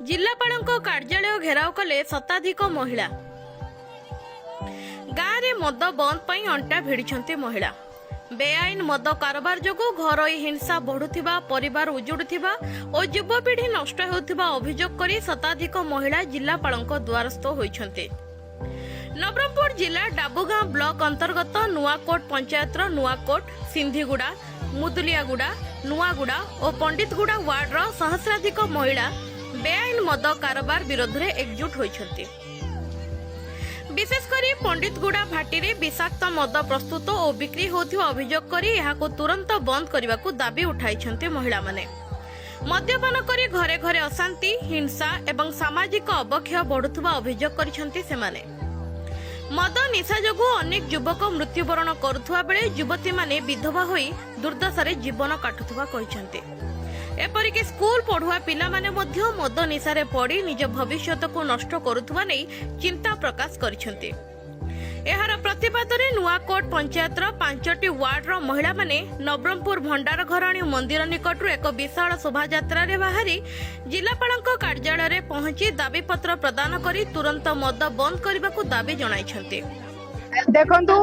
जिलापाल कार्यालय घेराव कले शताधिक महिला। गाँव में मद बंद पर अंटा भिड़ी महिला। बेआईन मद कारोबार जोगु घरोई हिंसा बढ़ुथिबा, परिवार उजुड़ुथिबा और युवपीढ़ी नष्ट होउथिबा अभियोग करी शताधिक महिला जिलापालक द्वारस्थ होइछन्ते। नवरंगपुर जिला डाबुगां ब्लॉक अंतर्गत नुआकोट पंचायतर नुआकोट, सिंधीगुड़ा, मुदुलियागुड़ा, नुआगुड़ा और पंडितगुड़ा वार्डर सहस्राधिक महिला बेआईन मद कारोबार विरोध में एकजुट होइछन्ते। विशेषकर पंडितगुड़ा भाटी में विषाक्त मद प्रस्तुत और बिक्री होथिबा अभियोग करी एहाको तुरंत बंद करने दाबी उठाइछन्ते महिला माने। मद्यपान करी घरे घरे अशांति, हिंसा एवं सामाजिक अवक्षय बढ़ुथिबा अभियोग करिछन्ते सेमाने। मद निशा जोगु अनेक युवक मृत्युवरण करुथुवा बेले युवती माने विधवा होई दुर्दशारे जीवन काटुथुवा कहिछन्ते। एपरिक स्कूल पढ़ुआ पिला माने मध्य मद निशारे पड़ी निज भविष्यत को नष्ट करुथुवा नै चिंता प्रकाश करिछन्ते। एहार प्रतिवाद में नुआकोट पंचायतर 5टी वार्डर महिला माने नवरंगपुर भंडार घराणी मंदिर निकटू एक विशाल शोभायात्रा रे बाहरी जिलापालक कार्यालय रे पहुंची दाबीपत्र प्रदान करी तुरंत मद बंद करने को दाबी जणाइछन्ते। देखंतु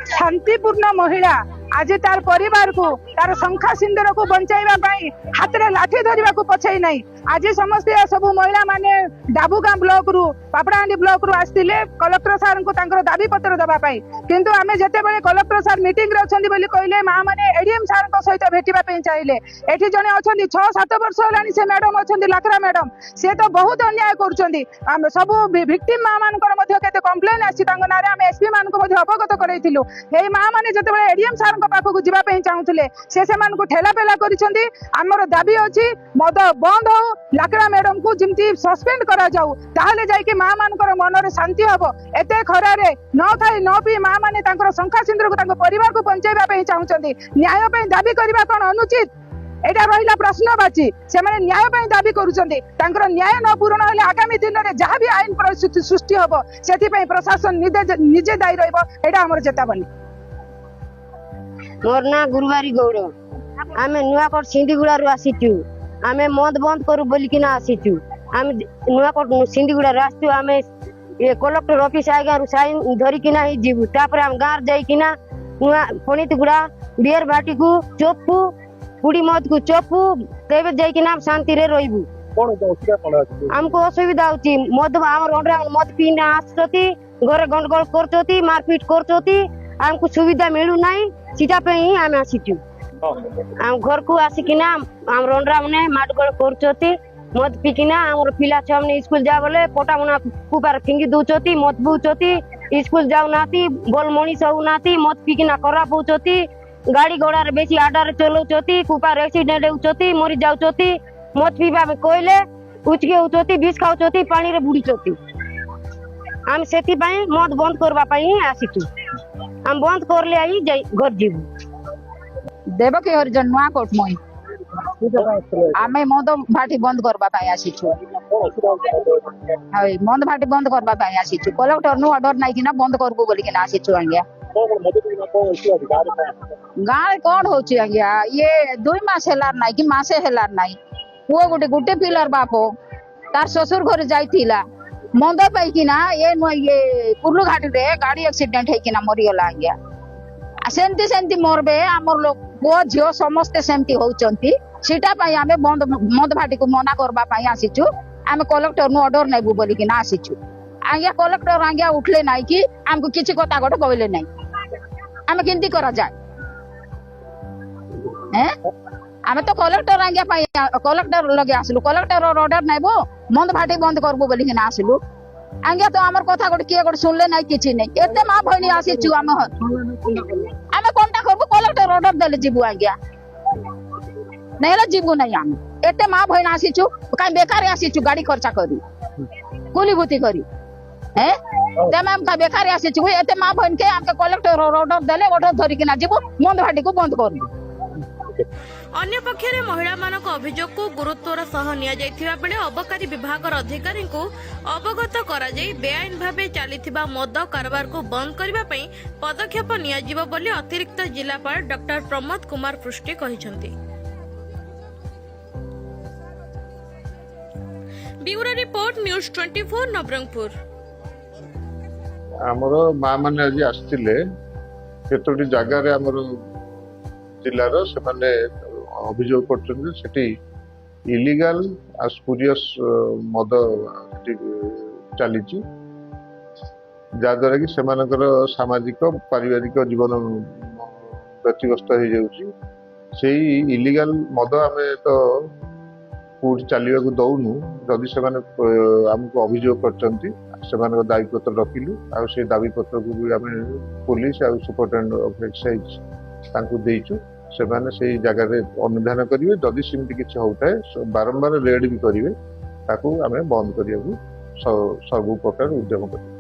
शांतिपूर्ण महिला आज तार परिवार को तार शंखा सिंदूर को बंचाइबा पाई हाथ रे लाठी धरिबा को पछै नै। आज समस्त सब महिला माने डाबुगां ब्लॉक रु पापड़ाहांडी ब्लॉक रु आस्तिले कलेक्टर सार को तांकर दाबी पत्र दबा पाई, किंतु आमे जते बेले कलेक्टर सार मीटिंग रे अछंदी बोली कहले मा माने एडीएम सार को सहित भेटिबा पे चाहिले। एठी जने अछंदी 6-7 वर्ष होलानी से मैडम अछंदी लाखरा मैडम, से तो बहुत अन्याय करछंदी। हम सब विक्टिम मा मानकर मध्ये केते कंप्लेन आसी तांग नारे हम एसपी मान को मध्ये अवगत करैथिलु। हेई मा माने जते बेले एडीएम सार को पाखो जिबा पे चाहुथिले से मान को ठेला पेला करिसंदी। हमर दाबी अछि मद बंद हो, लाकड़ा मैडम को जिमती सस्पेंड करा जाऊ, ताहले जाई के मा मानकर मन रे शांति हबो। एते खरा रे न खाई न पी मा माने तांकर शंखा सिंदूर को तांकर परिवार को बंचाइबा पे चाहुचंदी। न्याय पे दाबी करबा कोन अनुचित एटा रहिला प्रश्नवाची। से माने न्याय पे दाबी करूचंदी, तांकर न्याय न पूर्ण होले आगामी दिन रे जहां भी आईन परिस्थिति सृष्टि हबो सेति पे प्रशासन निजे दायी रहइबो। एटा हमर चेतावनी। मोर ना गुरुवारी गौड़, आमे नुआकोट सिंधीगुड़ा रु आसीचु। आमे मद बंद करू बोलिकिना आसीचु। आमे नुआकोट सिंधीगुड़ा आसीचु। आमे ये कलेक्टर ऑफिस आगे साइन धरिकिना ही जीवु। तापर हम गाँव जाइकिना नुआ पंडितगुड़ा बियर भाटी को चोपू पुड़ी मद को चोपू तेबे जाइकिना शांति रे रहिबु। हमको असुविधा होची मद हमर ओंडरा मद पीना आसती, घरे गंडगोल करचोती, मारपीट करचोती। हमको सुविधा मिलू नाही, सीधा पे ही आमे आसीचु। हम घर को आसिकिना हम रंडरा मने माडगोल करचोती, मद पिकिना हमर पिला छमने स्कूल जा बोले पोटा मना कुपार फिंगी दूचोती, मद बुचोती, स्कूल जाऊ नाती, बोल मनीष हो नाती, मद पिकिना करा पूचोती, गाड़ी घोड़ा रे बेसी आडार चलोचोती, कुपार एक्सीडेंट होचोती, मरी जाउचोती, मद पीबा में कोइले उचके होचोती, विष खाउचोती, पानी रे बुडीचोती। हम सेति पई मद बंद करबा पई आसीचु। हम बंद करले आई जाई घर जीवु। देवकी हरिजन नुआकोट मई आमे मद भाटी बंद करबा पाई आसीछु। हाय मद भाटी बंद करबा पाई आसीछु। कलेक्टर नु ऑर्डर नाही किना बंद करबो बोली किना आसीछु। आंगिया गाय कोन होची आंगिया ये 2 मास हेलार नाही कि मासे हेलार नाही। वो गुटे पिलर बापो तार ससुर घर जाइथिला मद पाई किना ये कुर्लू घाटी रे गाड़ी एक्सीडेंट है किना मरी गला। आंगिया सेंती सेंती मोरबे हमर लोग पुओ झियो समस्ते सेमती होउचंती। सीटा पाई आमे मद भाटी को मना करबा पाई आसीचु। आमे कलेक्टर नु ऑर्डर नै बोली कि ना आसीचु। आंगिया कलेक्टर आंगिया उठले नाही कि हमको किछि कथा गट कहले नाही। आमे केंती करा जाय हैं? आमे तो कलेक्टर आंगिया पाई कलेक्टर लगे आसलु। कलेक्टर ऑर्डर नै बो मद भाटी बंद करबो बोली कि ना आसलु। आंगिया तो हमर कथा गट किए गट सुनले नाही किछि नै। एते मा भइनी आसीचु। आमे कोनटा करबो कलेक्टर ऑर्डर देले जीवु। आंगिया नेला जीवु नै। आमे एते मा भइना आसीचु काई बेकार आसीचु गाड़ी खर्चा करी कुली बुती करी हैं? तेम हम का बेकार आसीचु। एते मा भइन के हमके कलेक्टर ऑर्डर देले ऑर्डर धरि किना जीवु मद भाटी को बंद करबो। अन्य पक्षरे महिला मानक अभियोग को गुरुत्वर सह निया जाइथिबा बेले अबकारी विभाग अधिकारी को अवगत करा जाई बेआईन भावे चलीथिबा मद कारोबार को बंद करबा पई पदक्षेप निया जिवो बोली अतिरिक्त जिलापाल डॉक्टर प्रमोद कुमार पृष्टि कहिसंती। Bureau report news 24 Nabarangpur. आमर माँ मैंने आज आसते केतोटी जगार आमर जिलार से अभियोग कर इलिगाल आ स्पुरियस मद चली जहाद्वारा कि सामाजिक पारिवारिक जीवन व्यतिग्रस्त हो जाऊँगी इलिगाल मद आम तो कौट चलने को दौनु जदि से आमको अभियोग कर दाबीपत्र रखिलु आ दाबी पत्र को भी आम पुलिस आ सुपरिटेडेंट ऑफ एक्साइज देचु से जगह अनुधान करेंगे जदि सेमती किसी होता है बारंबार रेड भी करेंगे ताकू आम बंद करने सर्व प्रकार उद्यम करेंगे।